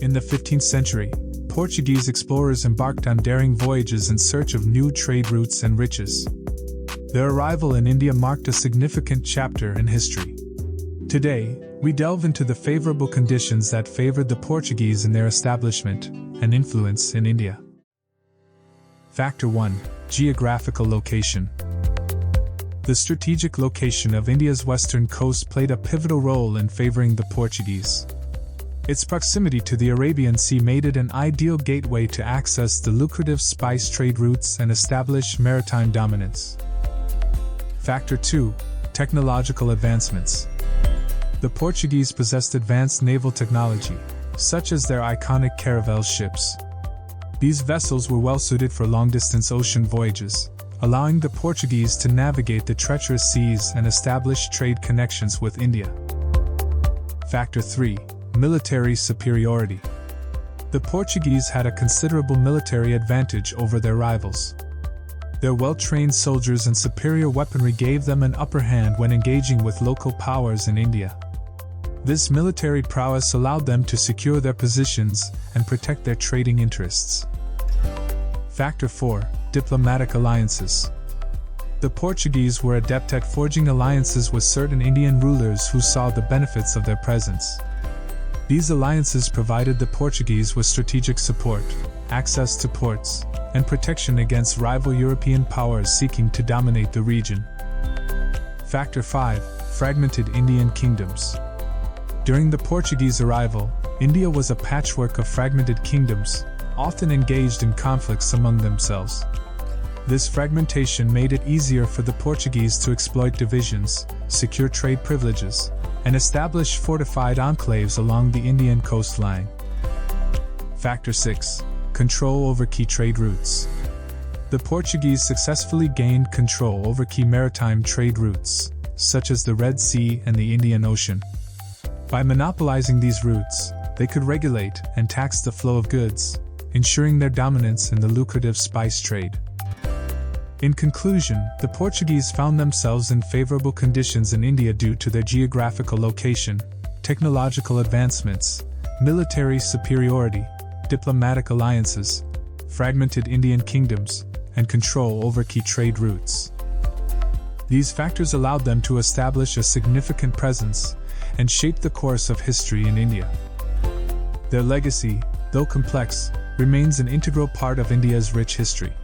In the 15th century, Portuguese explorers embarked on daring voyages in search of new trade routes and riches. Their arrival in India marked a significant chapter in history. Today, we delve into the favorable conditions that favored the Portuguese in their establishment and influence in India. Factor 1. Geographical location. The strategic location of India's western coast played a pivotal role in favoring the Portuguese. Its proximity to the Arabian Sea made it an ideal gateway to access the lucrative spice trade routes and establish maritime dominance. Factor 2. Technological advancements. The Portuguese possessed advanced naval technology, such as their iconic caravel ships. These vessels were well suited for long-distance ocean voyages, allowing the Portuguese to navigate the treacherous seas and establish trade connections with India. Factor 3. Military superiority. The Portuguese had a considerable military advantage over their rivals. Their well-trained soldiers and superior weaponry gave them an upper hand when engaging with local powers in India. This military prowess allowed them to secure their positions and protect their trading interests. Factor 4. Diplomatic alliances. The Portuguese were adept at forging alliances with certain Indian rulers who saw the benefits of their presence. These alliances provided the Portuguese with strategic support, access to ports, and protection against rival European powers seeking to dominate the region. Factor 5. Fragmented Indian kingdoms. During the Portuguese arrival, India was a patchwork of fragmented kingdoms, often engaged in conflicts among themselves. This fragmentation made it easier for the Portuguese to exploit divisions, secure trade privileges, and establish fortified enclaves along the Indian coastline. Factor 6. Control over key trade routes. The Portuguese successfully gained control over key maritime trade routes, such as the Red Sea and the Indian Ocean. By monopolizing these routes, they could regulate and tax the flow of goods, ensuring their dominance in the lucrative spice trade. In conclusion, the Portuguese found themselves in favorable conditions in India due to their geographical location, technological advancements, military superiority, diplomatic alliances, fragmented Indian kingdoms, and control over key trade routes. These factors allowed them to establish a significant presence and shape the course of history in India. Their legacy, though complex, remains an integral part of India's rich history.